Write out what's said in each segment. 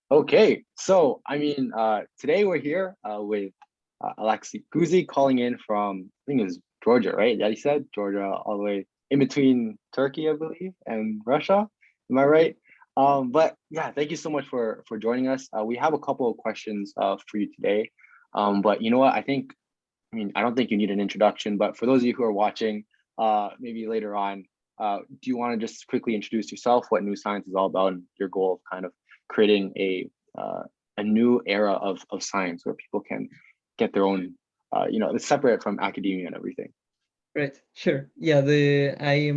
Okay, so today we're here with Alexey Guzey calling in from, I think it's Georgia, right? Yeah, he said Georgia, all the way in between Turkey, I believe, and Russia. Am I right? But yeah, thank you so much for joining us. We have a couple of questions for you today. But you know what? I don't think you need an introduction, but for those of you who are watching, maybe later on, do you want to just quickly introduce yourself, what New Science is all about, and your goal of kind of creating uh, a new era of science where people can get their own, it's separate from academia and everything. Right, sure. Yeah, I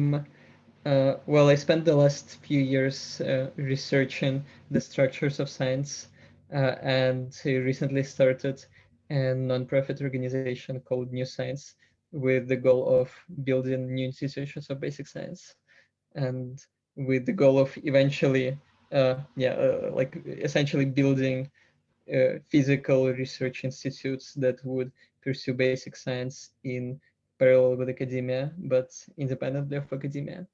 spent the last few years researching the structures of science, and recently started a nonprofit organization called New Science with the goal of building new institutions of basic science, and with the goal of eventually, like essentially building physical research institutes that would pursue basic science in parallel with academia, but independently of academia.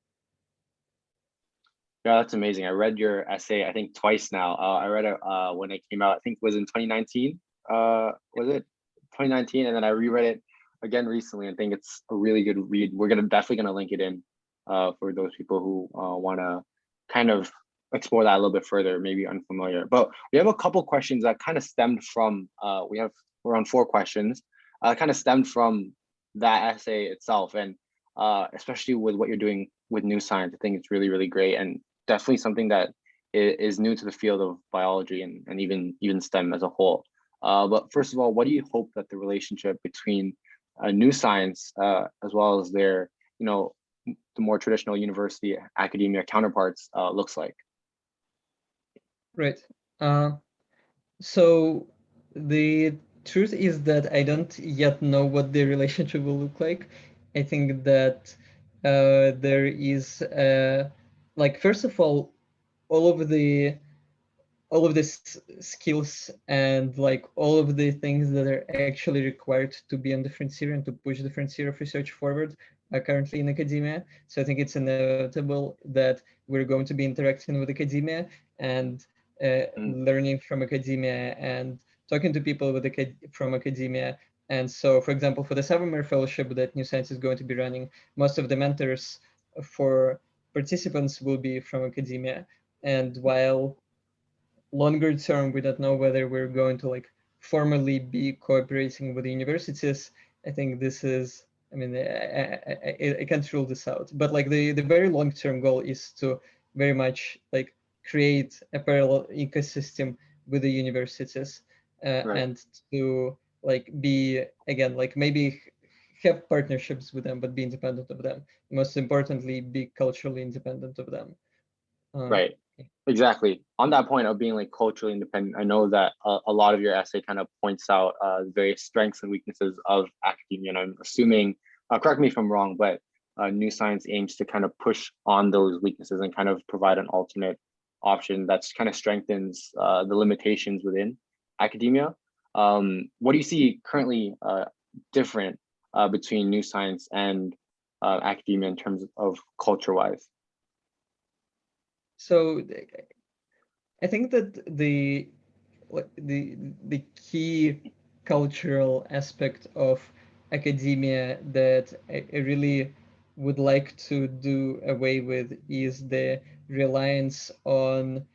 Yeah, that's amazing. I read your essay, I think twice now. I read it when it came out, I think it was in 2019. Was it 2019? And then I reread it again recently. I think it's a really good read. We're definitely gonna link it in for those people who want to kind of explore that a little bit further, maybe unfamiliar. But we have a couple questions that kind of stemmed from we're on four questions, kind of stemmed from that essay itself, and especially with what you're doing with new science. I think it's really, really great, and definitely something that is new to the field of biology and even STEM as a whole. But first of all, what do you hope that the relationship between new science as well as their, the more traditional university academia counterparts looks like? Right. Uh, so the truth is that I don't yet know what the relationship will look like. I think that there is, like, first of all of the all of the skills and like all of the things that are actually required to be on the frontier and to push the frontier of research forward are currently in academia. So I think it's inevitable that we're going to be interacting with academia and Mm, learning from academia and talking to people from academia. And so, for example, for the Savamere Fellowship that New Science is going to be running, most of the mentors for participants will be from academia. And while longer term, we don't know whether we're going to like formally be cooperating with the universities. I think this is, I mean, I can't rule this out, but like the very long term goal is to very much like create a parallel ecosystem with the universities, right. and to like be again like maybe have partnerships with them, but be independent of them. Most importantly, be culturally independent of them. Uh, Right. Exactly. On that point of being like culturally independent, I know that a lot of your essay kind of points out various strengths and weaknesses of academia. And I'm assuming, correct me if I'm wrong, but New Science aims to kind of push on those weaknesses and kind of provide an alternate option that's kind of strengthens the limitations within academia. What do you see currently different between New Science and academia in terms of culture-wise? so I think that the key cultural aspect of academia that I really would like to do away with is the reliance on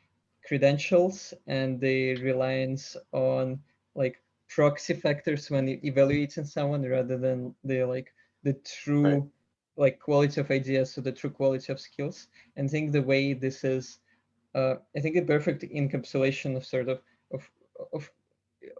credentials and the reliance on like proxy factors when evaluating someone rather than the Right. true like quality of ideas, so the true quality of skills. And I think the way this is, I think a perfect encapsulation of sort of of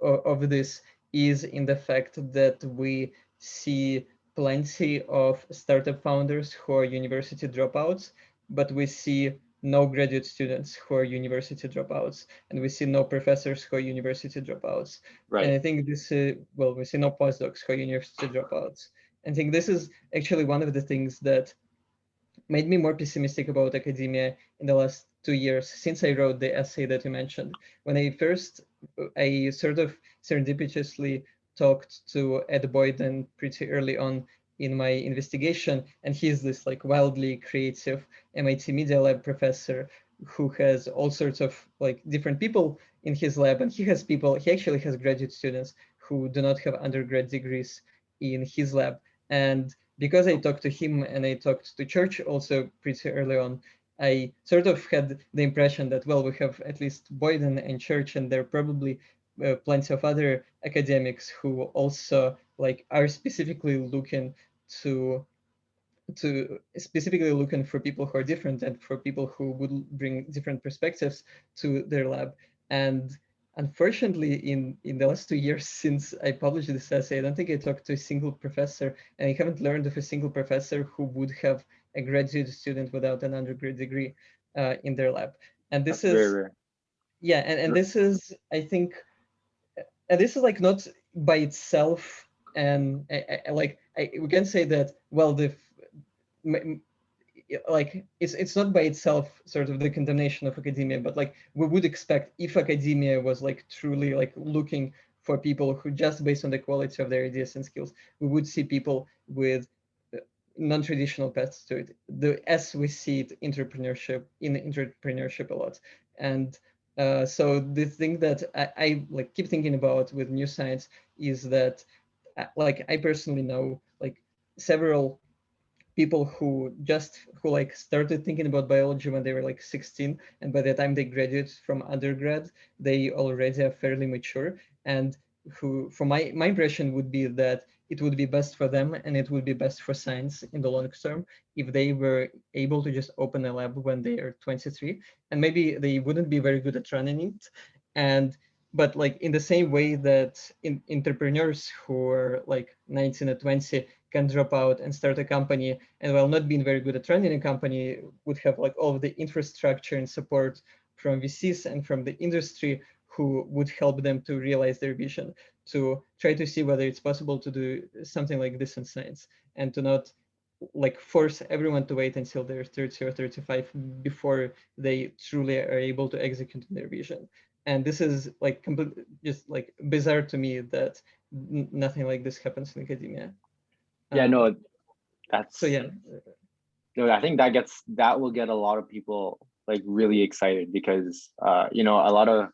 of this is in the fact that we see plenty of startup founders who are university dropouts, but we see no graduate students who are university dropouts, and we see no professors who are university dropouts. And Right. I think this, well, we see no postdocs who are university dropouts. I think this is actually one of the things that made me more pessimistic about academia in the last 2 years since I wrote the essay that you mentioned. When I sort of serendipitously talked to Ed Boyden pretty early on in my investigation, and he's this like wildly creative MIT Media Lab professor who has all sorts of like different people in his lab, and he actually has graduate students who do not have undergrad degrees in his lab. And because I talked to him and I talked to Church also pretty early on, I sort of had the impression that, well, we have at least Boyden and Church, and there are probably plenty of other academics who also like are specifically looking to specifically looking for people who are different and for people who would bring different perspectives to their lab. And unfortunately, in the last 2 years since I published this essay, I don't think I talked to a single professor, and I haven't learned of a single professor who would have a graduate student without an undergrad degree in their lab. And this That's very is, rare. yeah, and this is, I think, and this is like not by itself, and we can say that, well, like it's not by itself sort of the condemnation of academia, but like we would expect, if academia was like truly like looking for people who, just based on the quality of their ideas and skills, we would see people with non-traditional paths to it, as we see it in entrepreneurship a lot. And so the thing that I like keep thinking about with new science is that like I personally know like several people who like started thinking about biology when they were like 16, and by the time they graduate from undergrad, they already are fairly mature, and who, from my impression, would be that it would be best for them and it would be best for science in the long term if they were able to just open a lab when they are 23, and maybe they wouldn't be very good at running it. And but like in the same way that entrepreneurs who are like 19 or 20 can drop out and start a company, and while not being very good at running a company, would have like all of the infrastructure and support from VCs and from the industry who would help them to realize their vision, to try to see whether it's possible to do something like this in science, and to not like force everyone to wait until they're 30 or 35 before they truly are able to execute their vision. And this is like completely just like bizarre to me that nothing like this happens in academia. Yeah, um, no, so that's yeah, no, I think that will get a lot of people like really excited because a lot of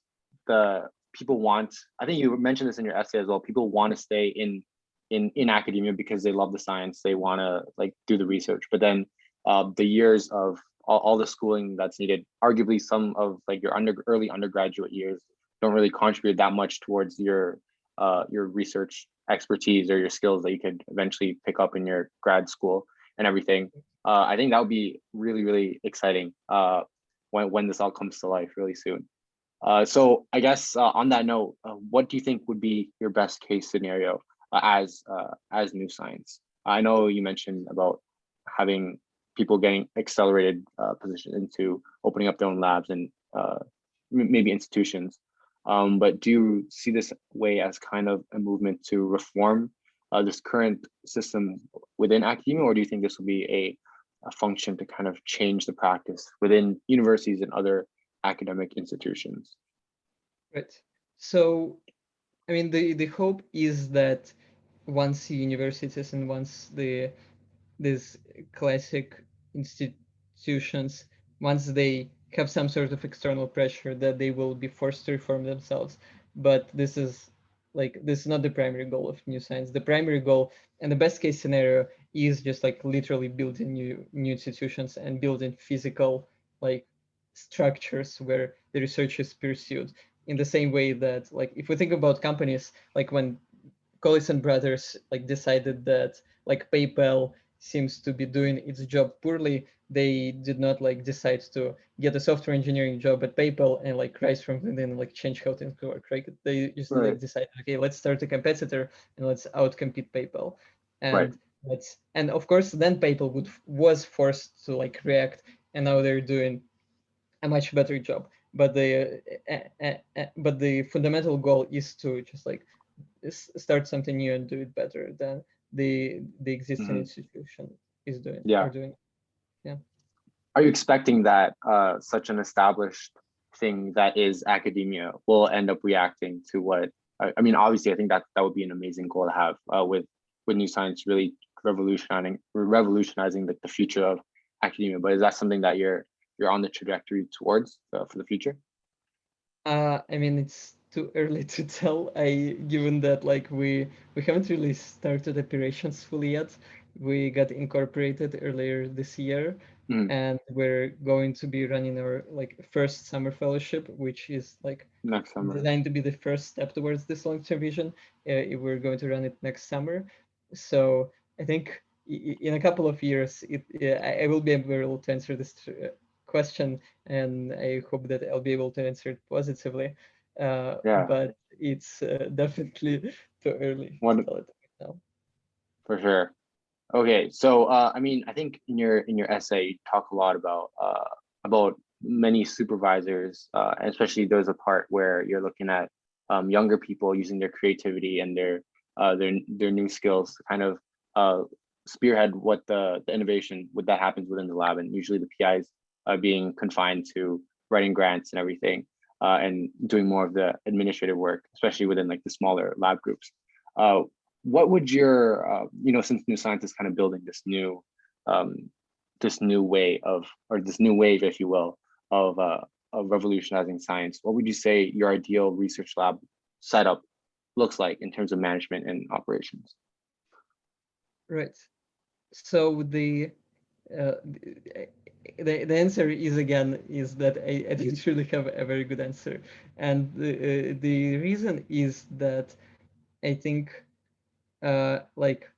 the people want, I think you mentioned this in your essay as well, people want to stay in academia because they love the science, they want to like do the research, but then the years of all the schooling that's needed, arguably some of like your early undergraduate years don't really contribute that much towards your research expertise or your skills that you could eventually pick up in your grad school and everything. I think that would be really, really exciting when this all comes to life really soon. So I guess on that note, what do you think would be your best case scenario as new science? I know you mentioned about having people getting accelerated position into opening up their own labs and maybe institutions. But do you see this way as kind of a movement to reform this current system within academia, or do you think this will be a function to kind of change the practice within universities and other academic institutions? right. So I mean, the hope is that once universities and once these classic institutions, once they have some sort of external pressure, that they will be forced to reform themselves. But this is not the primary goal of new science. The primary goal and the best case scenario is just like literally building new institutions and building physical like structures where the research is pursued, in the same way that, like, if we think about companies, like when Collison brothers like decided that like PayPal seems to be doing its job poorly, they did not like decide to get a software engineering job at PayPal and like rise from within and like change how things work, right? They just Right, like decided, okay, let's start a competitor and let's outcompete PayPal. right. And of course then PayPal was forced to like react, and now they're doing a much better job. But the fundamental goal is to just like start something new and do it better than the existing Mhm. institution is doing Yeah. are doing. Yeah. Are you expecting that such an established thing that is academia will end up reacting to what? I mean, obviously, I think that would be an amazing goal to have with new science really revolutionizing the future of academia. But is that something that you're you're on the trajectory towards for the future? I mean, it's too early to tell. Given that like we haven't really started operations fully yet. We got incorporated earlier this year, Mm, and we're going to be running our like first summer fellowship, which is like next summer. designed to be the first step towards this long-term vision. We're going to run it next summer, so I think in a couple of years, I will be able to answer this question, and I hope that I'll be able to answer it positively. Yeah, But it's definitely too early to one tell it right now. for sure. Okay, so I mean, I think in your essay you talk a lot about many supervisors, and especially there's a part where you're looking at younger people using their creativity and their new skills to kind of spearhead what the innovation what that happens within the lab, and usually the PIs being confined to writing grants and everything, and doing more of the administrative work, especially within like the smaller lab groups. Uh, what would your since New Science is kind of building this new way of, or this new wave, if you will, of revolutionizing science, what would you say your ideal research lab setup looks like in terms of management and operations? Right. So the answer is again is that I don't really have a very good answer, and the reason is that I think like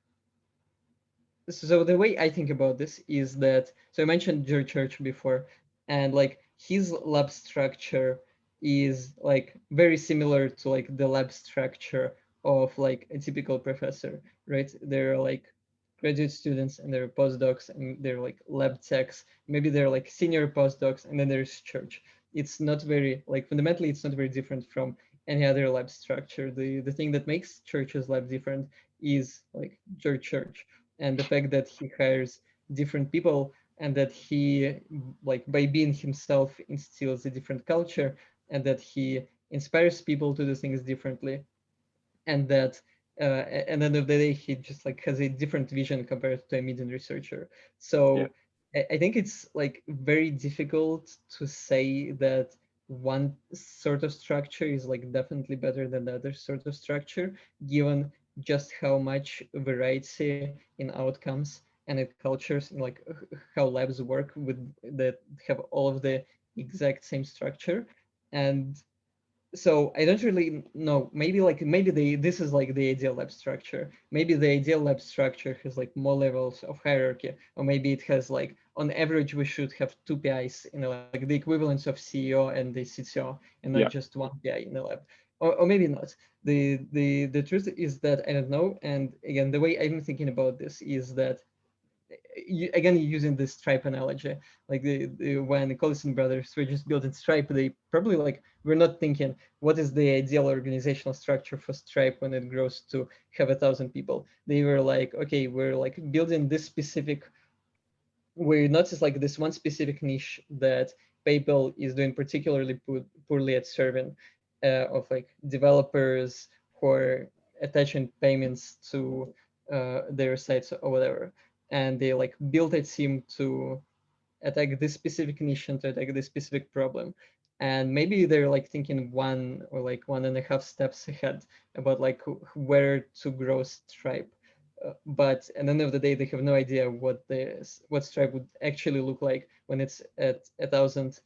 so the way I think about this is that so I mentioned George Church before, and like his lab structure is like very similar to like the lab structure of like a typical professor, right? They're like graduate students and they're postdocs and they're like lab techs. Maybe they're like senior postdocs, and then there's Church. It's not very like fundamentally it's not very different from any other lab structure. The thing that makes Church's lab different is like George Church and the fact that he hires different people and that he like by being himself instills a different culture and that he inspires people to do things differently and that at the end of the day he just like has a different vision compared to a median researcher. Yeah, So I think it's like very difficult to say that one sort of structure is like definitely better than the other sort of structure, given just how much variety in outcomes and in cultures and like how labs work with that have all of the exact same structure. And so I don't really know. Maybe this is like the ideal lab structure. Maybe the ideal lab structure has like more levels of hierarchy, or maybe it has like on average we should have two PIs in a lab, like the equivalence of CEO and the CTO, and not yeah, just one PI in the lab. Or maybe not. The truth is that I don't know. And again, the way I'm thinking about this is that again using the Stripe analogy, like when the Collison brothers were just building Stripe, they probably like were not thinking what is the ideal organizational structure for Stripe when it grows to have 1,000 people. They were like, okay, we're like building this specific, we noticed like this one specific niche that PayPal is doing particularly poorly at serving, of like developers who are attaching payments to their sites or whatever. And they like built a team to attack this specific niche and to attack this specific problem. And maybe they're like thinking one or like 1.5 steps ahead about like where to grow Stripe. But at the end of the day, they have no idea what Stripe would actually look like when it's at 1,000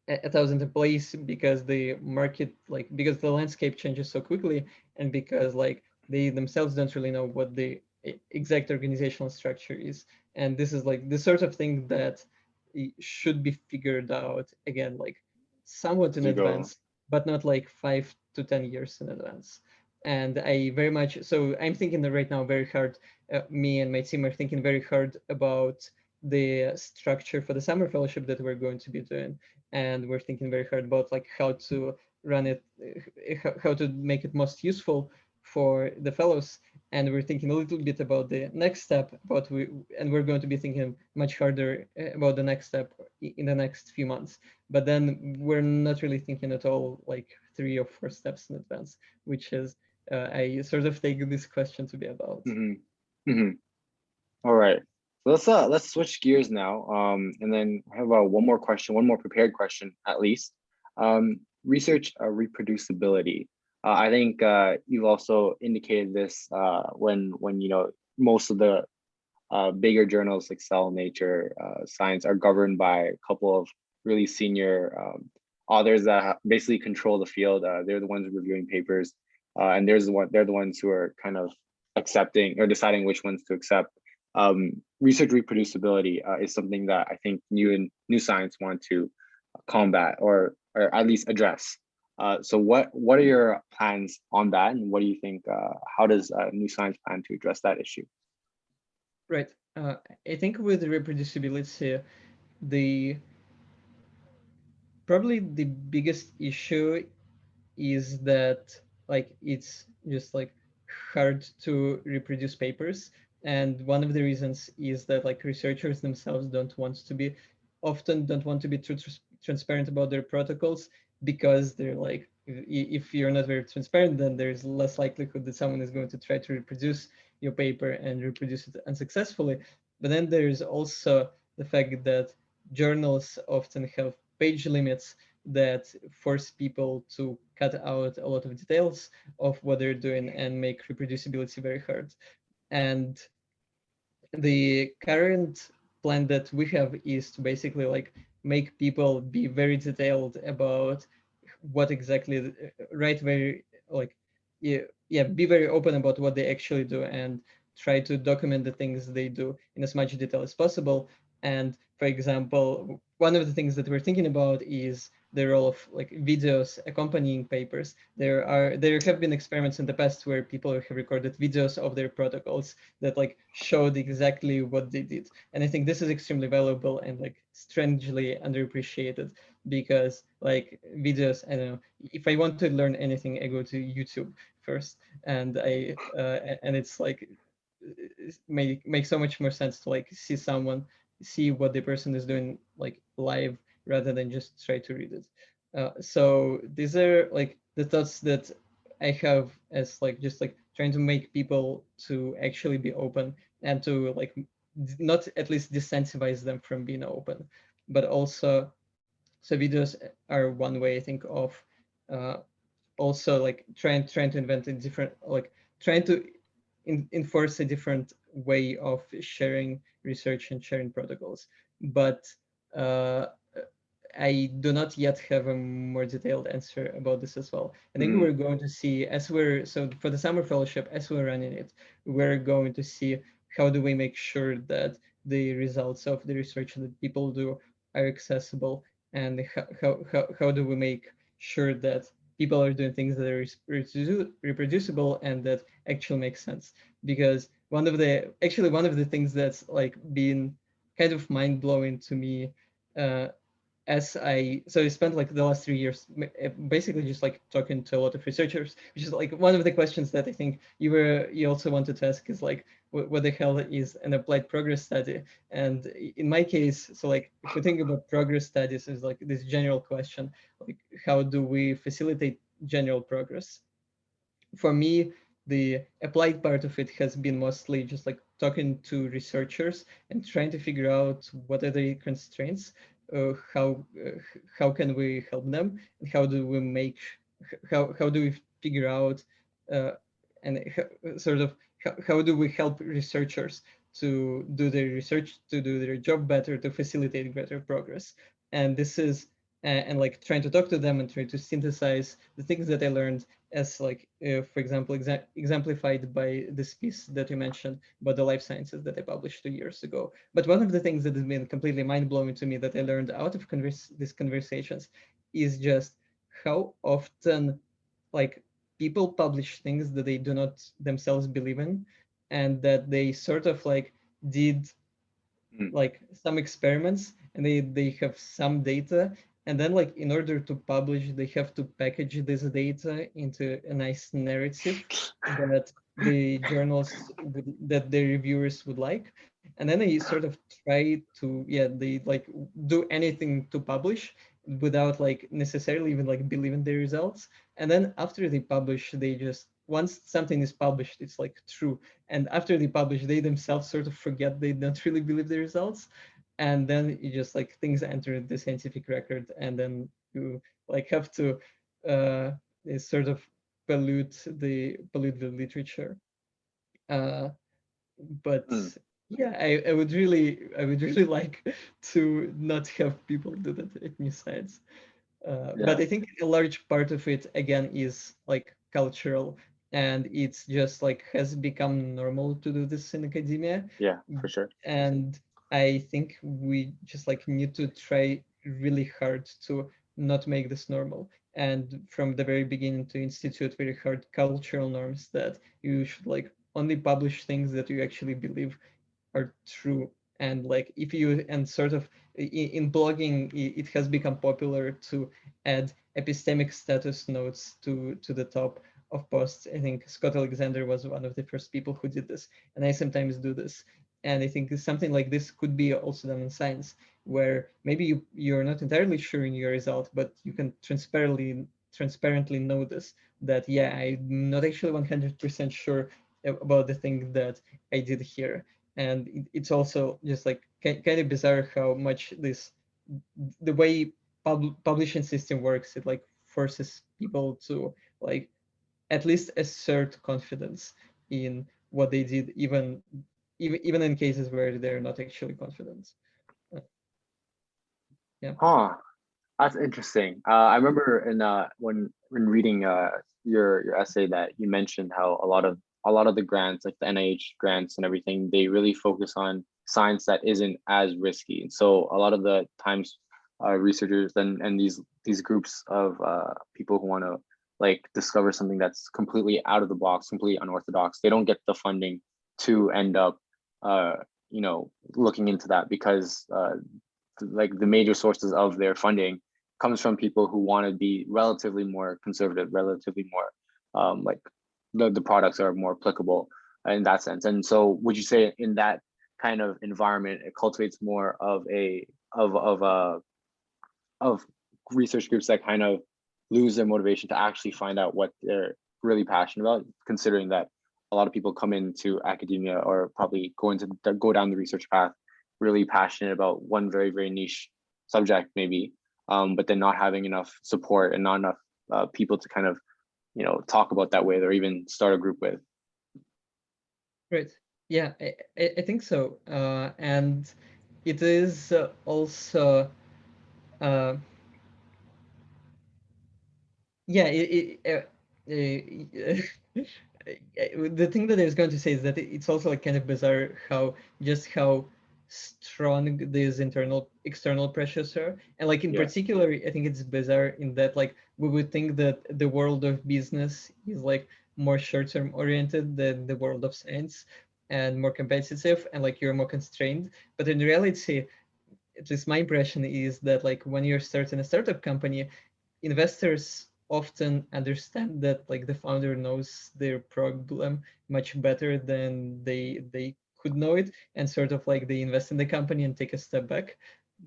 employees, because the market like because the landscape changes so quickly, and because like they themselves don't really know what the exact organizational structure is. And this is like the sort of thing that should be figured out again like somewhat as in you go. advance, but not like 5 to 10 years in advance. And I very much so I'm thinking that right now very hard, me and my team are thinking very hard about the structure for the summer fellowship that we're going to be doing, and we're thinking very hard about like how to run it, how to make it most useful for the fellows. And we're thinking a little bit about the next step, and we're going to be thinking much harder about the next step in the next few months. But then we're not really thinking at all like 3 or 4 steps in advance, which is I sort of take this question to be about. Hmm. Hmm. All right. let's switch gears now. And then I have one more question, one more prepared question at least. Research reproducibility. I think you've also indicated this when you know most of the bigger journals like Cell, Nature, Science are governed by a couple of really senior authors that basically control the field. They're the ones reviewing papers, and they're the ones who are kind of accepting or deciding which ones to accept. Research reproducibility is something that I think New Science want to combat or at least address. So what are your plans on that, and what do you think? How does New Science plan to address that issue? Right. I think with reproducibility, the probably the biggest issue is that like it's just like hard to reproduce papers, and one of the reasons is that like researchers themselves often don't want to be too transparent about their protocols, because they're like, if you're not very transparent, then there's less likelihood that someone is going to try to reproduce your paper and reproduce it unsuccessfully. But then there's also the fact that journals often have page limits that force people to cut out a lot of details of what they're doing and make reproducibility very hard. And the current plan that we have is to basically like make people be very detailed about what exactly right very like yeah, be very open about what they actually do and try to document the things they do in as much detail as possible. And for example, one of the things that we're thinking about is the role of like videos accompanying papers. There have been experiments in the past where people have recorded videos of their protocols that like showed exactly what they did. And I think this is extremely valuable and like strangely underappreciated, because like videos, I don't know, if I want to learn anything, I go to YouTube first, and and it's like make so much more sense to like see what the person is doing like live rather than just try to read it. So these are like the thoughts that I have as like just like trying to make people to actually be open and to like not at least desensitize them from being open, but also so videos are one way I think of uh, also like trying to invent a different like trying to enforce a different way of sharing research and sharing protocols. But uh, I do not yet have a more detailed answer about this as well. I think we're Mm, going to see as we're so for the summer fellowship, as we're running it, we're going to see how do we make sure that the results of the research that people do are accessible, and how do we make sure that people are doing things that are reproducible and that actually make sense. Because one of the things that's like been kind of mind blowing to me, uh, I spent like the last 3 years basically just like talking to a lot of researchers, which is like one of the questions that I think you also wanted to ask is like what the hell is an applied progress study? And in my case, so like if we think about progress studies is like this general question, like how do we facilitate general progress? For me, the applied part of it has been mostly just like talking to researchers and trying to figure out what are the constraints, uh, how uh, how can we help them, and how do we make how do we figure out uh, and sort of how do we help researchers to do their research, to do their job better, to facilitate better progress. And this is and like trying to talk to them and try to synthesize the things that I learned as like for example exemplified by this piece that you mentioned about the life sciences that I published 2 years ago. But one of the things that has been completely mind-blowing to me that I learned out of these conversations is just how often like people publish things that they do not themselves believe in, and that they sort of like did mm, like some experiments and they have some data, and then like in order to publish they have to package this data into a nice narrative that the that the reviewers would like, and then they sort of try to they like do anything to publish without like necessarily even like believing the results. And then after they publish they just once something is published, it's like true. And after they publish, they themselves sort of forget they don't really believe the results. And then you just like things enter the scientific record, and then you like have to uh, sort of pollute the literature. Uh, but Mm, yeah, I would really like to not have people do that at New Science. But yeah, I think a large part of it again is like cultural, and it's just like has become normal to do this in academia. yeah, for sure. And I think we just like need to try really hard to not make this normal. And from the very beginning to institute very hard cultural norms that you should like only publish things that you actually believe are true. And like if you and sort of in blogging, it has become popular to add epistemic status notes to the top of posts. I think Scott Alexander was one of the first people who did this, and I sometimes do this. And I think something like this could be also done in science, where maybe you're not entirely sure in your result, but you can transparently know this, that yeah, I'm not actually 100% sure about the thing that I did here. And it's also just like kind of bizarre how much this the way publishing system works. It like forces people to like at least assert confidence in what they did, even in cases where they're not actually confident. Uh, yeah. Huh. That's interesting. I remember in when reading your essay that you mentioned how a lot of the grants, like the NIH grants and everything, they really focus on science that isn't as risky. And so a lot of the times, researchers and these groups of people who want to like discover something that's completely out of the box, completely unorthodox, they don't get the funding to end up, uh, looking into that because like the major sources of their funding comes from people who want to be relatively more conservative, relatively more like the products are more applicable in that sense. And so would you say in that kind of environment, it cultivates more of a of research groups that kind of lose their motivation to actually find out what they're really passionate about, considering that a lot of people come into academia or probably go down the research path really passionate about one very, very niche subject maybe, but then not having enough support and not enough people to kind of talk about that with or even start a group with. Right. Yeah, I think so. And it is also uh, yeah, the thing that I was going to say is that it's also like kind of bizarre how strong these external pressures are. And like in Yeah. particular, I think it's bizarre in that like we would think that the world of business is like more short-term oriented than the world of science, and more competitive, and like you're more constrained. But in reality, at least my impression is that like when you're starting a startup company, investors often understand that like the founder knows their problem much better than they could know it, and sort of like they invest in the company and take a step back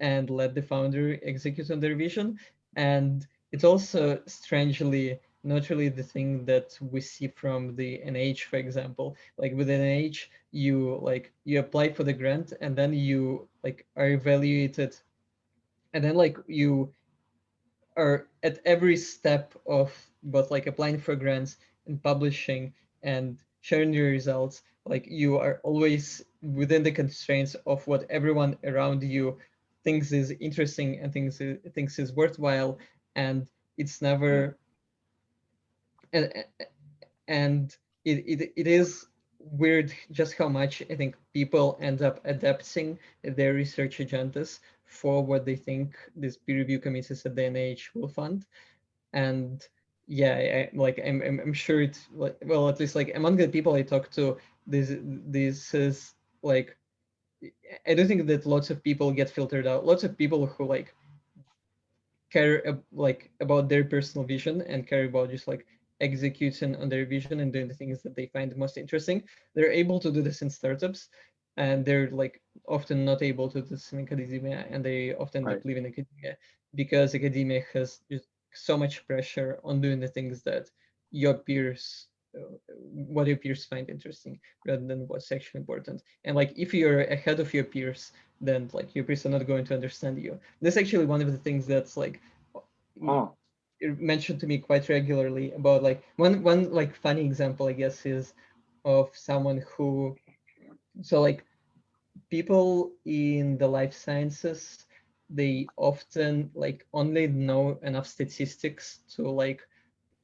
and let the founder execute on their vision. And it's also strangely not really the thing that we see from the NIH, for example. Like with NIH, you apply for the grant, and then you like are evaluated, and then like you are at every step of both like applying for grants and publishing and sharing your results, like you are always within the constraints of what everyone around you thinks is interesting and thinks is worthwhile. And it's Mm. never and and it is weird just how much I think people end up adapting their research agendas for what they think these peer review committees at the NIH will fund. And yeah, I'm sure it's like, well, at least like among the people I talk to, this is like, I don't think that lots of people get filtered out. Lots of people who like care like about their personal vision and care about just like executing on their vision and doing the things that they find most interesting, they're able to do this in startups, and they're like often not able to do this in academia, and they often end Right. up leaving academia because academia has just so much pressure on doing the things that your peers what your peers find interesting rather than what's actually important. And like if you're ahead of your peers, then like your peers are not going to understand you. This is actually one of the things that's like Oh, mentioned to me quite regularly about like one like funny example, I guess, is of someone who, so like people in the life sciences, they often like only know enough statistics to like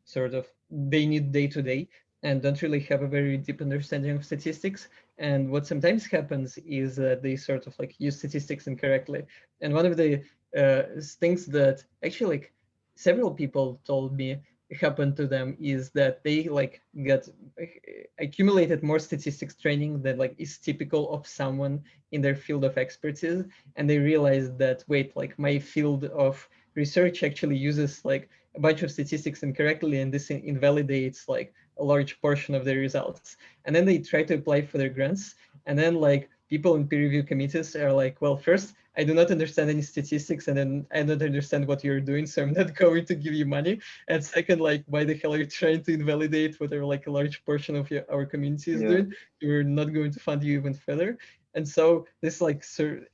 sort of, they need day to day and don't really have a very deep understanding of statistics. And what sometimes happens is that they sort of like use statistics incorrectly. And one of the things that actually like several people told me happened to them is that they like got accumulated more statistics training than like is typical of someone in their field of expertise. And they realized that, wait, like my field of research actually uses like a bunch of statistics incorrectly, and this invalidates like a large portion of their results. And then they try to apply for their grants, and then like people in peer review committees are like, well, first, I do not understand any statistics, and then I don't understand what you're doing, so I'm not going to give you money. And second, like, why the hell are you trying to invalidate whatever like a large portion of our community is yeah. doing? We're not going to fund you even further. And so this like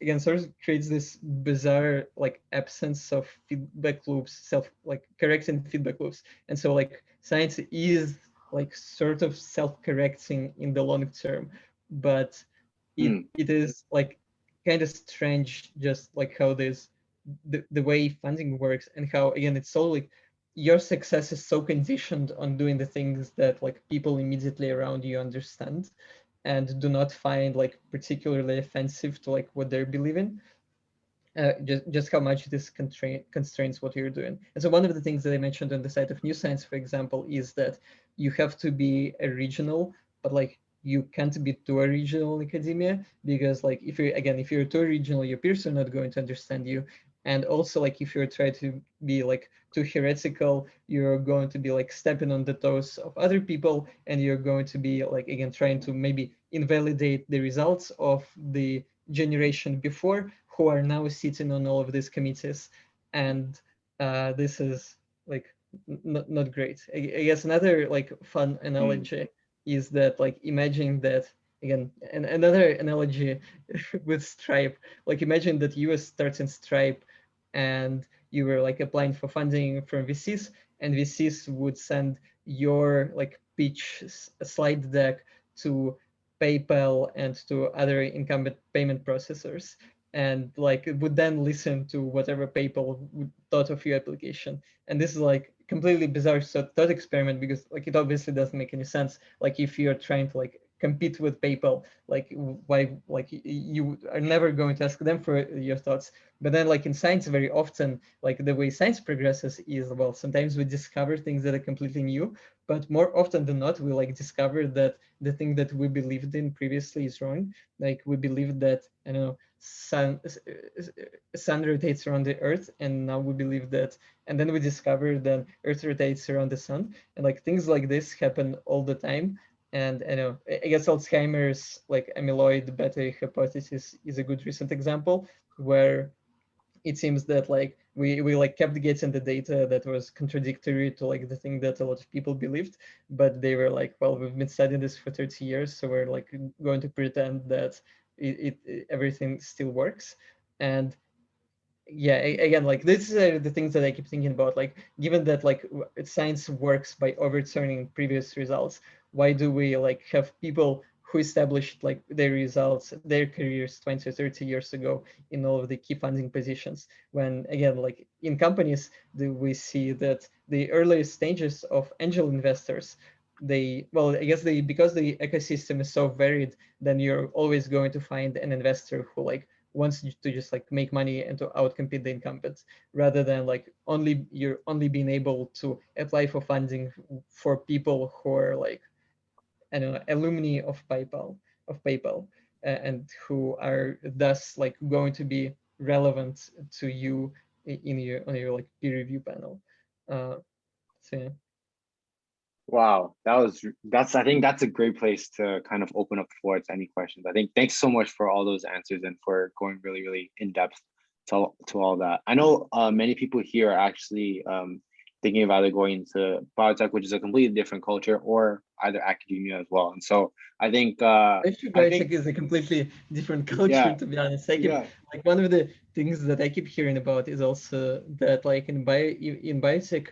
again sort of creates this bizarre like absence of feedback loops, self like correcting feedback loops. And so like science is like sort of self-correcting in the long term, but it is like kind of strange just like how this the way funding works, and how again it's so like your success is so conditioned on doing the things that like people immediately around you understand and do not find like particularly offensive to like what they're believing. Just how much this constrains what you're doing. And so one of the things that I mentioned on the side of New Science, for example, is that you have to be original, but like you can't be too original in academia, because like if you're too original, your peers are not going to understand you. And also like if you're trying to be like too heretical, you're going to be like stepping on the toes of other people, and you're going to be like again trying to maybe invalidate the results of the generation before, who are now sitting on all of these committees. And this is like not great. I guess another like fun analogy is that like imagine that again, and another analogy with Stripe, like imagine that you were starting Stripe and you were like applying for funding from VCs, and VCs would send your like pitch slide deck to PayPal and to other incumbent payment processors, and like it would then listen to whatever PayPal would thought of your application. And this is like completely bizarre thought experiment, because like it obviously doesn't make any sense. Like if you're trying to like compete with PayPal, like why like you are never going to ask them for your thoughts. But then like in science, very often like the way science progresses is, well, sometimes we discover things that are completely new, but more often than not we like discover that the thing that we believed in previously is wrong. Like we believed that, I don't know, sun rotates around the earth, and now we believe that, and then we discover that earth rotates around the sun, and like things like this happen all the time. And I know, I guess Alzheimer's like amyloid beta hypothesis is a good recent example, where it seems that like we like kept getting the data that was contradictory to like the thing that a lot of people believed, but they were like, well, we've been studying this for 30 years, so we're like going to pretend that everything still works. And yeah, again, like this is the things that I keep thinking about. Like, given that like science works by overturning previous results, why do we like have people who established like their results, their careers 20 or 30 years ago in all of the key funding positions, when again, like in companies, do we see that the earliest stages of angel investors, they, well, I guess they, because the ecosystem is so varied, then you're always going to find an investor who like wants you to just like make money and to outcompete the incumbents, rather than like you're only being able to apply for funding for people who are like, I don't know, alumni of PayPal, and who are thus like going to be relevant to you in your on your like peer review panel. Uh, so yeah. Wow, that's I think that's a great place to kind of open up the floor to any questions. I think thanks so much for all those answers and for going really in depth to all that. I know many people here are actually thinking of either going into biotech, which is a completely different culture, or either academia as well. And so I think Biotech is a completely different culture, yeah, to be honest. I keep yeah, like one of the things that I keep hearing about is also that like in biotech,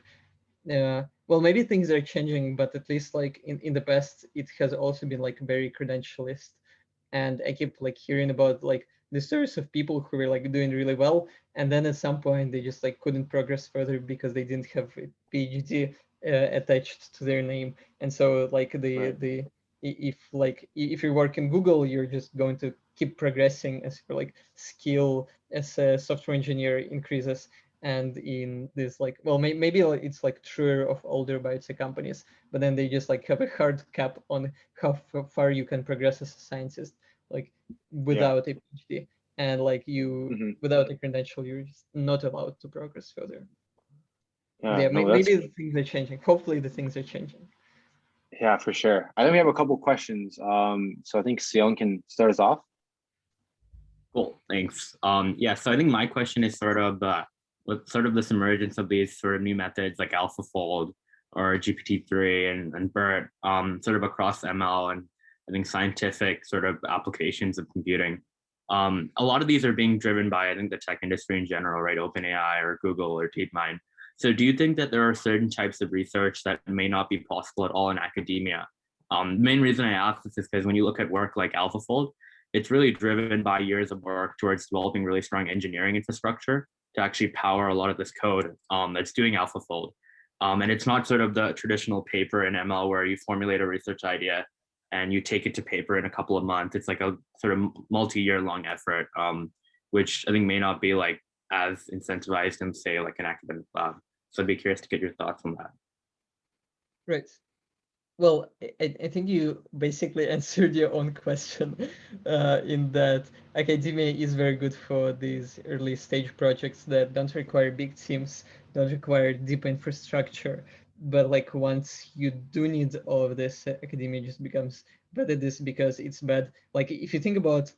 well, maybe things are changing, but at least like in the past, it has also been like very credentialist. And I keep like hearing about like the stories of people who were like doing really well, and then at some point they just like couldn't progress further because they didn't have a PhD attached to their name. And so like right, if you work in Google, you're just going to keep progressing as your like skill as a software engineer increases. And in this like, well, maybe it's like truer of older biotech companies, but then they just like have a hard cap on how far you can progress as a scientist, like yeah, without a PhD, and like you hmm, without a credential, you're just not allowed to progress further. But yeah. yeah, No, that's maybe the things are changing. Hopefully, the things are changing. yeah, for sure. I think we have a couple questions. So I think Sion can start us off. Cool, thanks. Yeah, so I think my question is sort of with sort of this emergence of these sort of new methods like AlphaFold or GPT-3 and BERT, sort of across ML and I think scientific sort of applications of computing. A lot of these are being driven by, I think, the tech industry in general, right? OpenAI or Google or DeepMind. So do you think that there are certain types of research that may not be possible at all in academia? The main reason I ask this is because when you look at work like AlphaFold, it's really driven by years of work towards developing really strong engineering infrastructure to actually power a lot of this code that's doing AlphaFold. And it's not sort of the traditional paper in ML where you formulate a research idea and you take it to paper in a couple of months. It's like a sort of multi-year long effort, which I think may not be like as incentivized in say like an academic lab. So I'd be curious to get your thoughts on that. Right. Well, I think you basically answered your own question in that academia is very good for these early stage projects that don't require big teams, don't require deep infrastructure. But like once you do need all of this, academia just becomes bad at this because it's bad. Like if you think about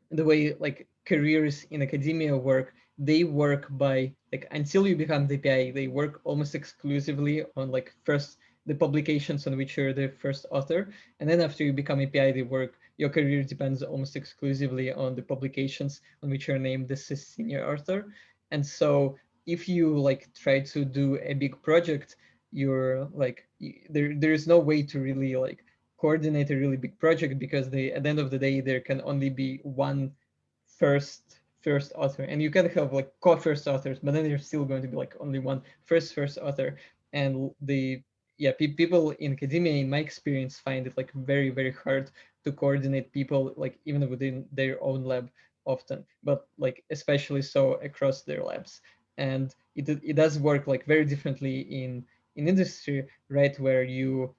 the way like careers in academia work, they work by like until you become the PI, they work almost exclusively on like first the publications on which you're the first author, and then after you become a PI, they work. Your career depends almost exclusively on the publications on which you're named the senior author, and so if you like try to do a big project, you're like there's no way to really like coordinate a really big project because they at the end of the day there can only be one first author, and you can have like co-first authors, but then there's still going to be like only one first author. And the yeah people in academia in my experience find it like very hard to coordinate people like even within their own lab often, but like especially so across their labs. And it does work like very differently in industry, right, where you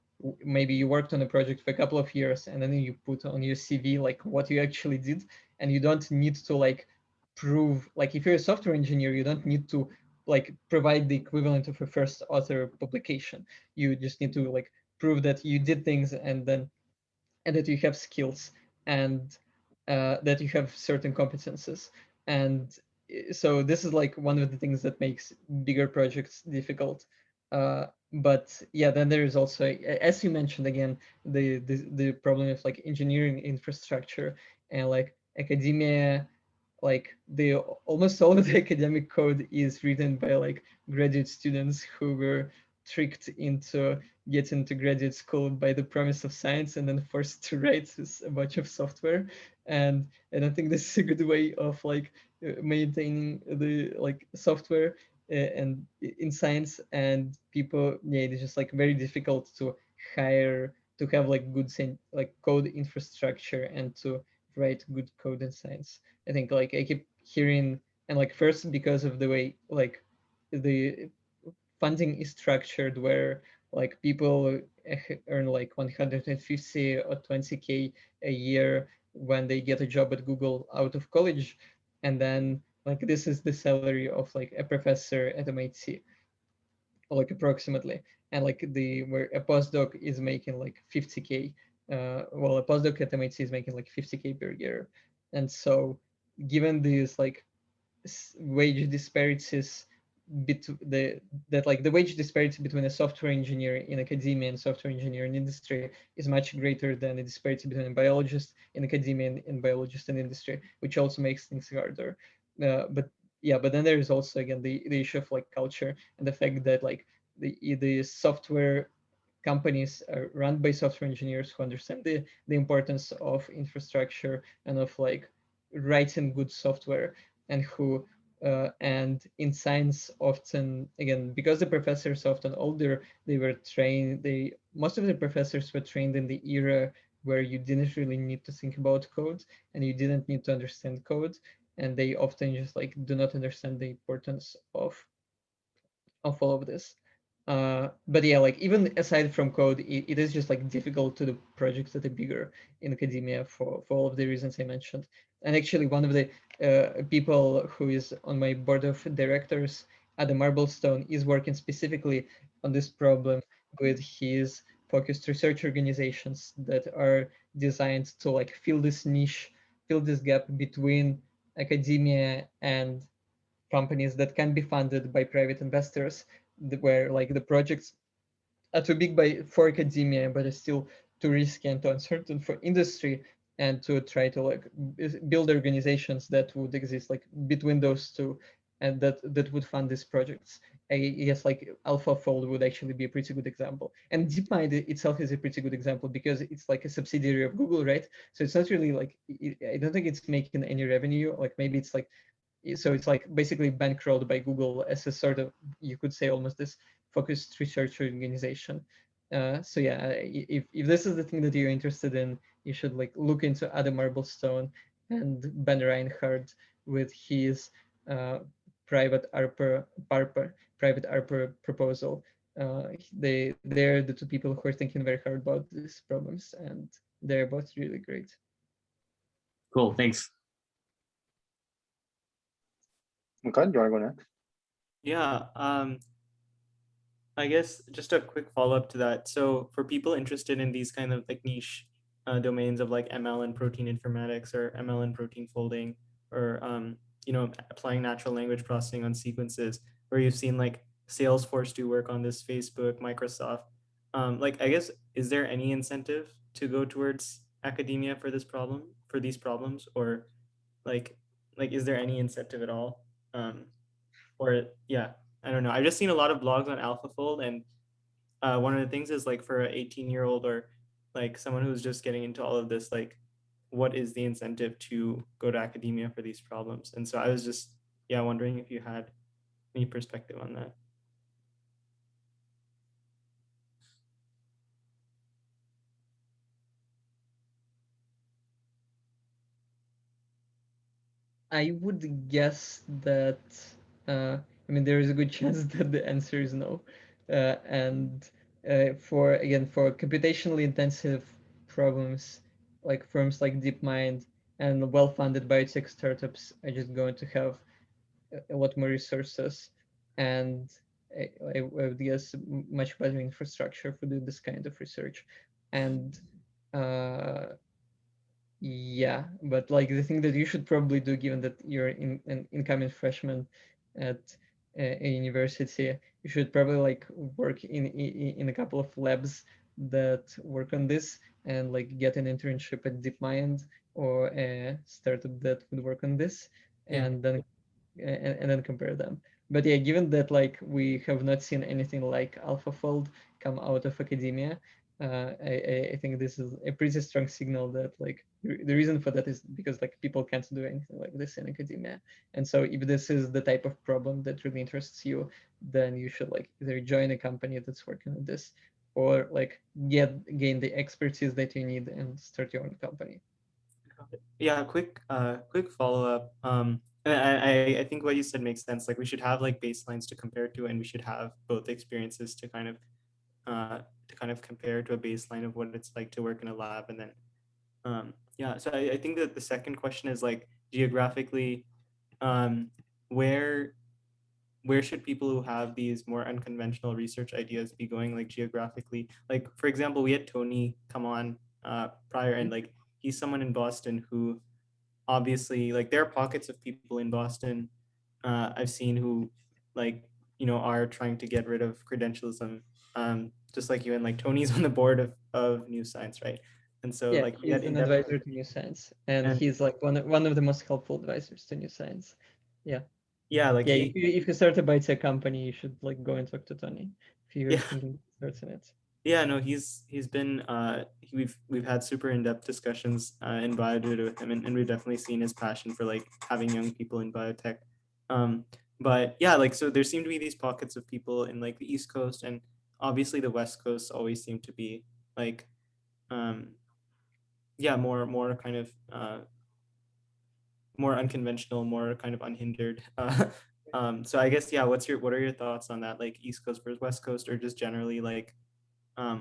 maybe you worked on a project for a couple of years and then you put on your CV like what you actually did, and you don't need to like prove, like if you're a software engineer, you don't need to like provide the equivalent of a first author publication. You just need to like prove that you did things, and that you have skills, and that you have certain competences. And so this is like one of the things that makes bigger projects difficult. But yeah, then there is also, as you mentioned again, the problem of like engineering infrastructure, and like academia, like the almost all of the academic code is written by like graduate students who were tricked into getting to graduate school by the promise of science and then forced to write a bunch of software. And I think this is a good way of like maintaining the like software and in science. And people, yeah, it's just like very difficult to hire, to have like good like code infrastructure and to write good code in science. I think like I keep hearing, and like first because of the way like the funding is structured, where like people earn like 150 or 20K a year when they get a job at Google out of college, and then like this is the salary of like a professor at MIT, like approximately. And like the where a postdoc is making like 50K, well, a postdoc at MIT is making like 50K per year. And so given these like wage disparities, the wage disparity between a software engineer in academia and software engineer in industry is much greater than the disparity between a biologist in academia and biologist in industry, which also makes things harder. But yeah, but then there is also again the issue of like culture and the fact that like the software companies are run by software engineers who understand the importance of infrastructure and of like writing good software, and who and in science often, again, because the professors are often older, they were trained, most of the professors were trained in the era where you didn't really need to think about code and you didn't need to understand code, and they often just like do not understand the importance of all of this. But yeah, like even aside from code, it is just like difficult to do projects that are bigger in academia for all of the reasons I mentioned. And actually, one of the people who is on my board of directors, Adam Marblestone, is working specifically on this problem with his focused research organizations that are designed to like fill this niche, fill this gap between academia and companies that can be funded by private investors, where like the projects are too big for academia but are still too risky and too uncertain for industry, and to try to like build organizations that would exist like between those two and that would fund these projects. I guess like AlphaFold would actually be a pretty good example, and DeepMind itself is a pretty good example because it's like a subsidiary of Google, right? So it's not really like I don't think it's making any revenue. Like maybe it's like, so it's like basically bankrolled by Google as a sort of, you could say, almost this focused research organization. So yeah, if this is the thing that you're interested in, you should like look into Adam Marblestone and Ben Reinhardt with his uh, private private ARPA proposal. They're the two people who are thinking very hard about these problems, and they're both really great. Cool, thanks. Okay, do you want to go next? Yeah, I guess just a quick follow-up to that. So for people interested in these kind of like niche domains of like ML and protein informatics, or ML and protein folding, or applying natural language processing on sequences, where you've seen like Salesforce do work on this, Facebook, Microsoft. Like, I guess, is there any incentive to go towards academia for these problems, or like is there any incentive at all? Or yeah, I don't know. I've just seen a lot of blogs on AlphaFold, and one of the things is like for an 18-year-old or like someone who's just getting into all of this, like what is the incentive to go to academia for these problems? And so I was just wondering if you had any perspective on that. I would guess that, I mean, there is a good chance that the answer is no. And for computationally intensive problems, like firms like DeepMind and well-funded biotech startups are just going to have a lot more resources, and I would guess much better infrastructure for doing this kind of research. And uh, yeah, but like the thing that you should probably do, given that you're an incoming freshman at a university, you should probably like work in a couple of labs that work on this, and like get an internship at DeepMind or a startup that would work on this, Yeah. and then compare them. But yeah, given that like we have not seen anything like AlphaFold come out of academia, I think this is a pretty strong signal that like the reason for that is because like people can't do anything like this in academia. And so if this is the type of problem that really interests you, then you should like either join a company that's working on this, or like gain the expertise that you need and start your own company. Yeah, quick follow-up. I think what you said makes sense. Like we should have like baselines to compare to, and we should have both experiences to kind of compare to a baseline of what it's like to work in a lab. And then so I think that the second question is like geographically, um, where where should people who have these more unconventional research ideas be going, like geographically? Like, for example, we had Tony come on prior, and like he's someone in Boston who obviously, like, there are pockets of people in Boston I've seen who like are trying to get rid of credentialism, just like you, and like Tony's on the board of New Science, right? And so Yeah, like we he's had an in-depth advisor to New Science, and and he's like one of the most helpful advisors to New Science. Yeah. yeah, like Yeah, he if you start a biotech company, you should like go and talk to Tony if you're yeah thinking of starting it. yeah no he's been we've had super in-depth discussions in BioDojo with him, and we've definitely seen his passion for like having young people in biotech. Um, but yeah, like so there seem to be these pockets of people in like the East Coast, and obviously the West Coast always seem to be like um, yeah, more kind of more unconventional, more kind of unhindered. So I guess yeah, what are your thoughts on that? Like East Coast versus West Coast, or just generally like,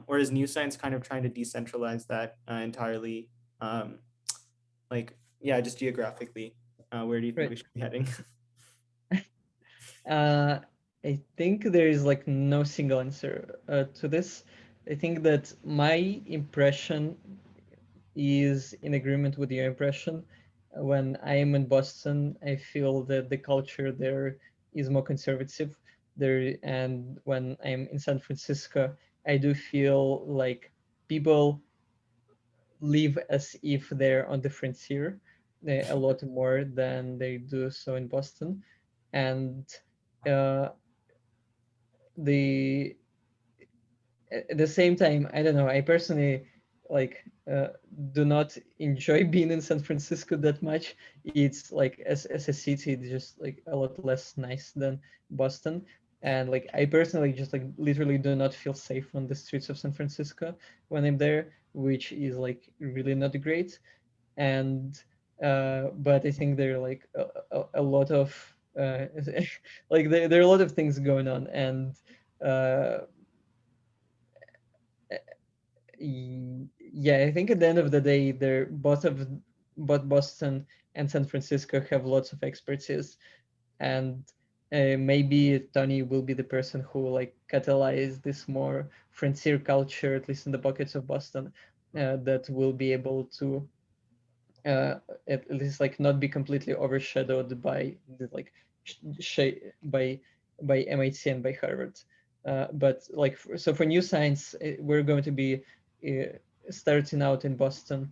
or is New Science kind of trying to decentralize that entirely? Like yeah, just geographically, where do you think Right. we should be heading? Uh, I think there is like no single answer to this. I think that my impression is in agreement with your impression. When I am in Boston, I feel that the culture there is more conservative there, and when I'm in San Francisco, I do feel like people live as if they're on the frontier a lot more than they do so in Boston. And uh, the at the same time, I don't know, I personally like do not enjoy being in San Francisco that much. It's like as a city, it's just like a lot less nice than Boston. And like I personally just like literally do not feel safe on the streets of San Francisco when I'm there, which is like really not great. And but I think there are like a lot of like there are a lot of things going on, and uh yeah, I think at the end of the day, they're both Boston and San Francisco have lots of expertise, and maybe Tony will be the person who like catalyze this more frontier culture, at least in the pockets of Boston, that will be able to uh, at least like not be completely overshadowed by the like by MIT and by Harvard. But like so for New Science, we're going to be starting out in Boston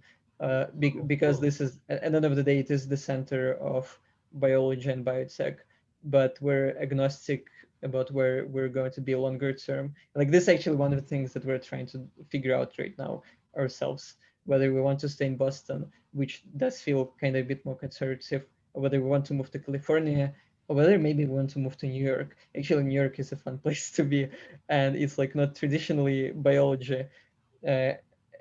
because this is at the end of the day it is the center of biology and biotech. But we're agnostic about where we're going to be longer term. Like this is actually one of the things that we're trying to figure out right now ourselves, whether we want to stay in Boston, which does feel kind of a bit more conservative, or whether we want to move to California, or whether maybe we want to move to New York. Actually, New York is a fun place to be, and it's like not traditionally biology uh,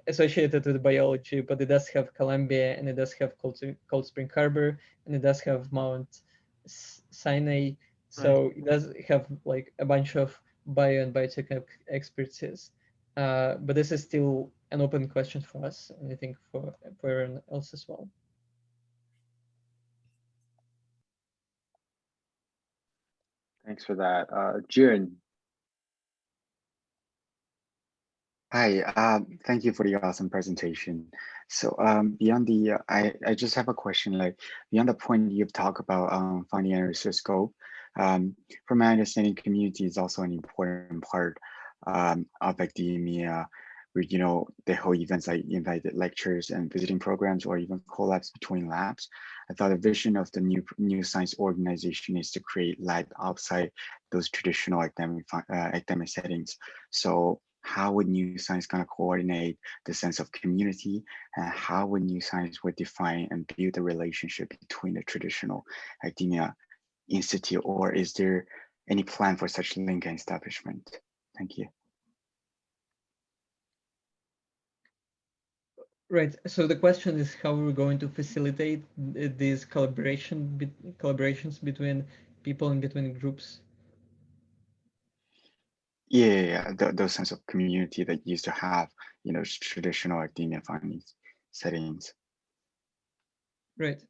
associated with biology, but it does have Columbia, and it does have Cold Spring Harbor, and it does have Mount Sinai. Right. So it does have like a bunch of bio and biotech expertise. But this is still an open question for us, and I think for everyone else as well. Thanks for that. Jiren. Hi, thank you for the awesome presentation. So beyond the, I just have a question, like beyond the point you've talked about finding a research scope, from my understanding, community is also an important part of academia, where, they hold events like invited lectures and visiting programs, or even collabs between labs. I thought the vision of the new science organization is to create lab outside those traditional academic settings. So how would new science kind of coordinate the sense of community, and how would new science would define and build the relationship between the traditional academia institute, or is there any plan for such link and establishment? Thank you. Right. So the question is how we're going to facilitate these collaborations between people and between groups. Yeah, those sense of community that used to have, traditional academia findings settings. Right.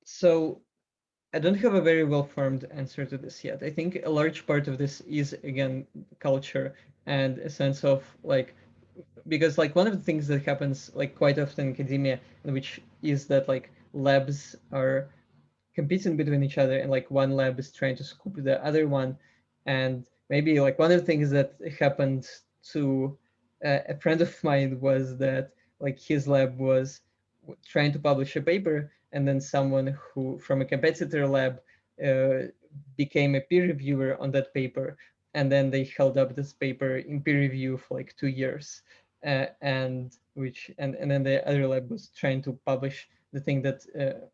So I don't have a very well-formed answer to this yet. I think a large part of this is again culture and a sense of like, because like one of the things that happens like quite often in academia, in which is that like labs are competing between each other, and like one lab is trying to scoop the other one. And maybe like one of the things that happened to a friend of mine was that like his lab was trying to publish a paper, and then someone who from a competitor lab became a peer reviewer on that paper, and then they held up this paper in peer review for like 2 years, and then the other lab was trying to publish the thing that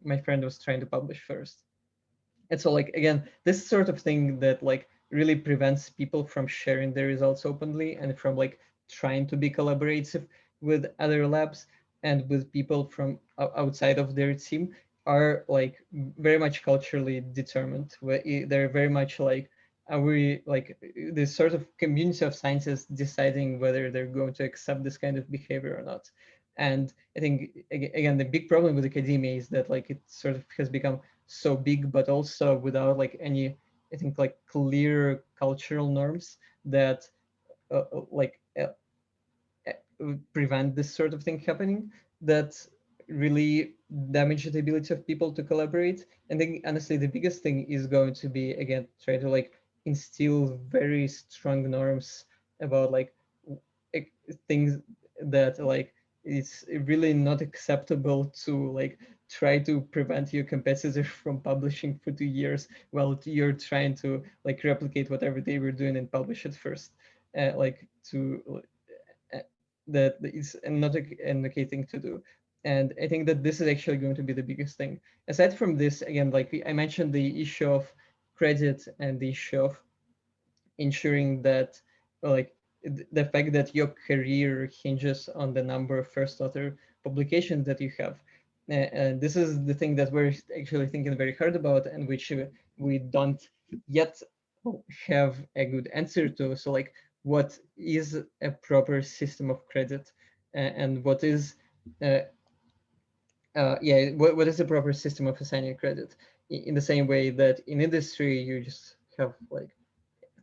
my friend was trying to publish first. And so like again, this sort of thing that like really prevents people from sharing their results openly and from like trying to be collaborative with other labs and with people from outside of their team are like very much culturally determined. They're very much like, are we like this sort of community of scientists deciding whether they're going to accept this kind of behavior or not. And I think again, the big problem with academia is that like it sort of has become so big, but also without like any, I think, like clear cultural norms that like prevent this sort of thing happening, that really damage the ability of people to collaborate. And then honestly, the biggest thing is going to be, again, try to like instill very strong norms about like things that like it's really not acceptable to like try to prevent your competitor from publishing for 2 years while you're trying to like replicate whatever they were doing and publish it first. Like to uh, that is not an okay thing to do. And I think that this is actually going to be the biggest thing. Aside from this, again, like I mentioned, the issue of credit and the issue of ensuring that like the fact that your career hinges on the number of first author publications that you have. And this is the thing that we're actually thinking very hard about, and which we don't yet have a good answer to. So like, what is a proper system of credit, and what is what is the proper system of assigning credit? In the same way that in industry you just have like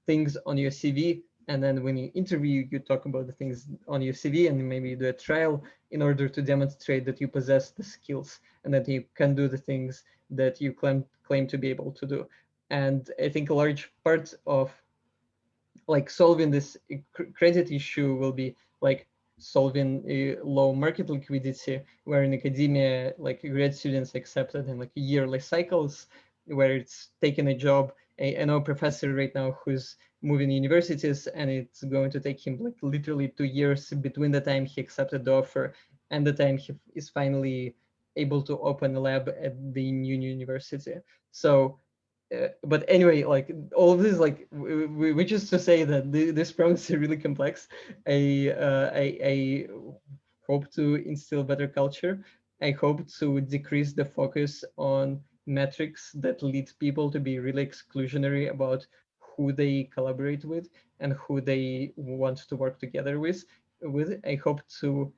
things on your CV, and then when you interview, you talk about the things on your CV, and maybe you do a trial in order to demonstrate that you possess the skills and that you can do the things that you claim to be able to do. And I think a large part of like solving this credit issue will be like solving a low market liquidity, where in academia, like grad students accepted in like yearly cycles, where it's taking a job. I know a professor right now who's moving universities, and it's going to take him like literally 2 years between the time he accepted the offer and the time he is finally able to open a lab at the new university. So but anyway, like all of this, like which is to say that this problem is really complex. I hope to instill better culture. I hope to decrease the focus on metrics that lead people to be really exclusionary about who they collaborate with and who they want to work together with. I hope to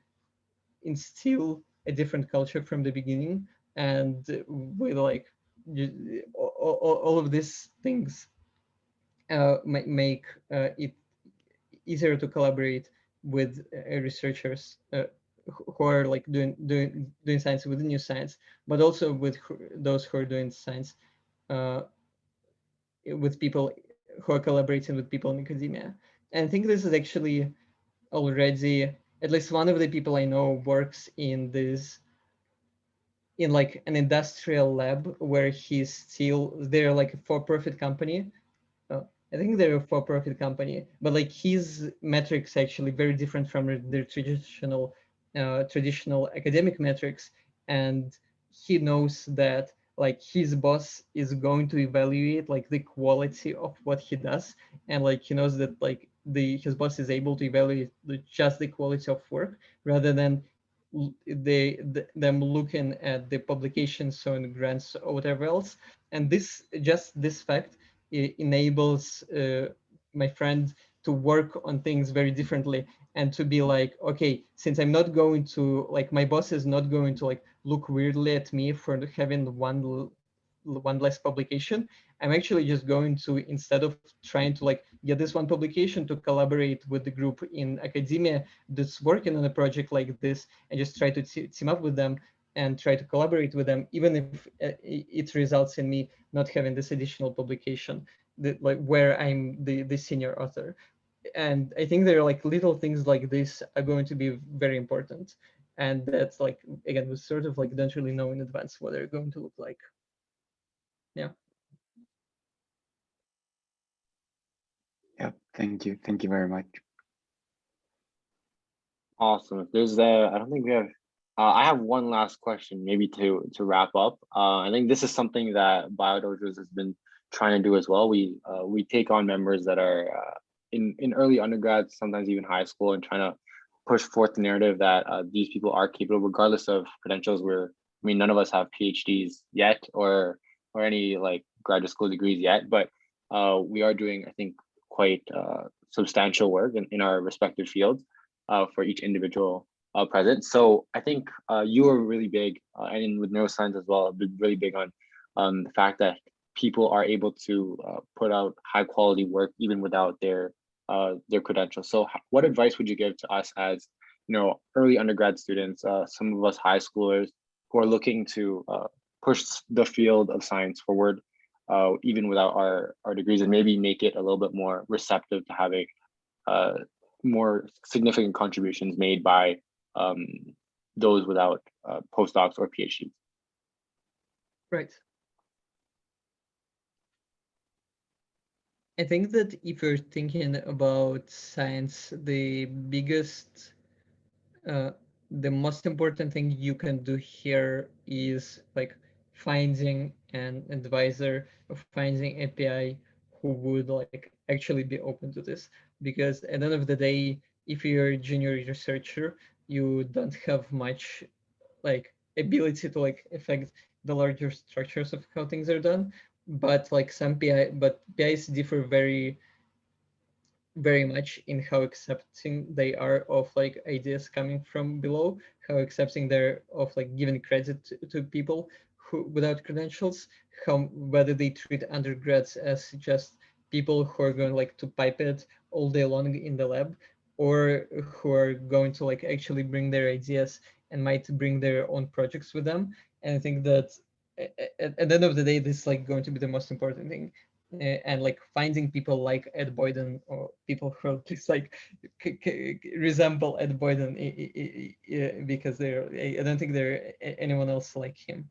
instill a different culture from the beginning, and with like all of these things make it easier to collaborate with researchers who are like doing science with new science, but also with those who are doing science uh, with people who are collaborating with people in academia. And I think this is actually already, at least one of the people I know works in this, in like an industrial lab where they're like a for-profit company. I think they're a for-profit company, but like his metrics actually very different from their traditional academic metrics, and he knows that like his boss is going to evaluate like the quality of what he does, and like he knows that like his boss is able to evaluate just the quality of work rather than them looking at the publications or grants or whatever else. And this fact enables my friend to work on things very differently, and to be like, okay, since I'm not going to like, my boss is not going to like look weirdly at me for having one less publication. I'm actually just going to, instead of trying to like get this one publication, to collaborate with the group in academia that's working on a project like this and just try to team up with them. and try to collaborate with them, even if it results in me not having this additional publication that like where I'm the senior author. And I think there are like little things like this are going to be very important. And that's like, again, we sort of like don't really know in advance what they're going to look like. Yeah. Yeah, thank you. Thank you very much. Awesome. If there's I don't think we have. I have one last question, maybe to wrap up. I think this is something that BioDojo has been trying to do as well. We take on members that are in early undergrad, sometimes even high school, and trying to push forth the narrative that these people are capable, regardless of credentials. I mean, none of us have PhDs yet, or any like graduate school degrees yet, but we are doing, I think, quite substantial work in our respective fields for each individual present. So I think you are really big, and with neuroscience as well, really big on the fact that people are able to put out high quality work even without their credentials. So what advice would you give to us as, you know, early undergrad students, some of us high schoolers who are looking to push the field of science forward, even without our degrees, and maybe make it a little bit more receptive to having more significant contributions made by those without postdocs or PhDs? Right. I think that if you're thinking about science, the most important thing you can do here is like finding an advisor or finding API who would like actually be open to this. Because at the end of the day, if you're a junior researcher, you don't have much like ability to like affect the larger structures of how things are done. But like PIs differ very much in how accepting they are of like ideas coming from below, how accepting they're of like giving credit to people who without credentials, how whether they treat undergrads as just people who are going like to pipette all day long in the lab, or who are going to like actually bring their ideas and might bring their own projects with them. And I think that at the end of the day, this is like going to be the most important thing. And like finding people like Ed Boyden or people who just like resemble Ed Boyden because I don't think there anyone else like him.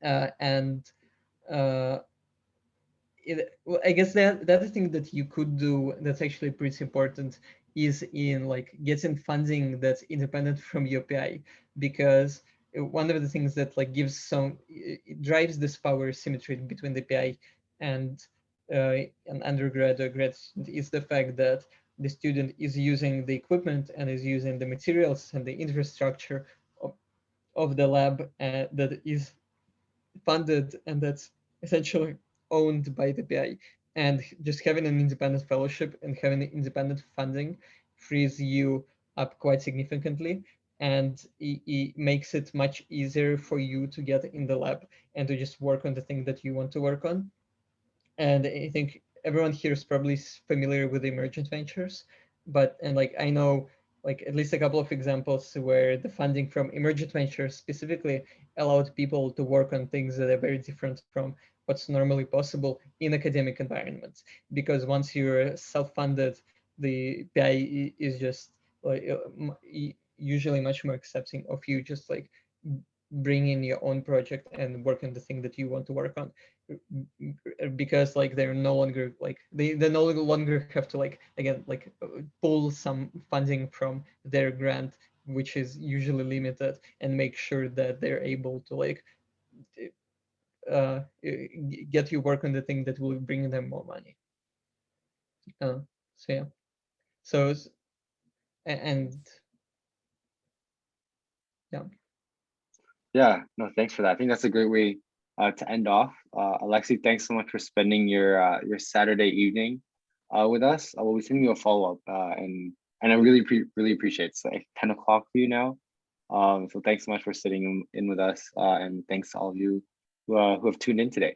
And well, I guess that the other thing that you could do that's actually pretty important is in like getting funding that's independent from UPI, because one of the things that like it drives this power symmetry between the PI and an undergrad or grad student is the fact that the student is using the equipment and is using the materials and the infrastructure of the lab that is funded and that's essentially owned by the PI. And just having an independent fellowship and having independent funding frees you up quite significantly, and it makes it much easier for you to get in the lab and to just work on the thing that you want to work on. And I think everyone here is probably familiar with emergent ventures, and like I know like at least a couple of examples where the funding from emergent ventures specifically allowed people to work on things that are very different from what's normally possible in academic environments. Because once you're self-funded, the PI is just like usually much more accepting of you just like bring in your own project and work on the thing that you want to work on, because like they're no longer like they no longer have to like again like pull some funding from their grant, which is usually limited, and make sure that they're able to like get you work on the thing that will bring them more money. So yeah, so and yeah. Yeah, no, thanks for that. I think that's a great way to end off. Alexey, thanks so much for spending your Saturday evening with us. We'll be sending you a follow-up, and I really appreciate it. It's like 10 o'clock for you now. So thanks so much for sitting in with us, and thanks to all of you who have tuned in today.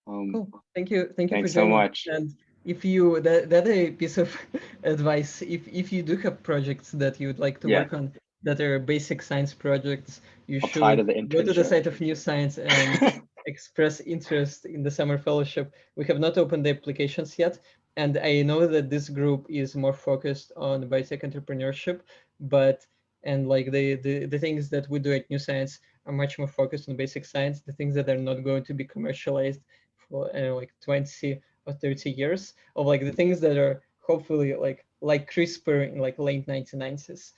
Cool. Thank you for Thanks so joining. much. And if you the other piece of advice, if you do have projects that you would like to Yeah. work on that are basic science projects, you apply to should the go to the internship. site of New Science and express interest in the summer fellowship. We have not opened the applications yet, and I know that this group is more focused on biotech entrepreneurship, but and like the things that we do at New Science are much more focused on basic science, the things that are not going to be commercialized for like 20 or 30 years, or like the things that are hopefully like CRISPR in like late 1990s.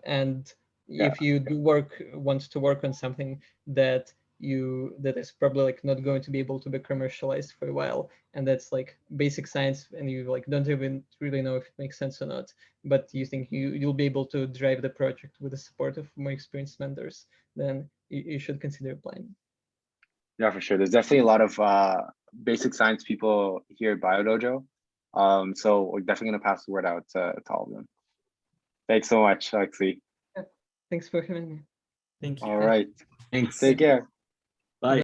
And Yeah. if you do want to work on something that is probably like not going to be able to be commercialized for a while, and that's like basic science, and you like don't even really know if it makes sense or not, but you think you'll be able to drive the project with the support of more experienced mentors, then you should consider applying. Yeah, for sure. There's definitely a lot of basic science people here at BioDojo. So we're definitely gonna pass the word out to all of them. Thanks so much, Alexey. Thanks for having me. Thank you. All right. Thanks. Take care. Bye.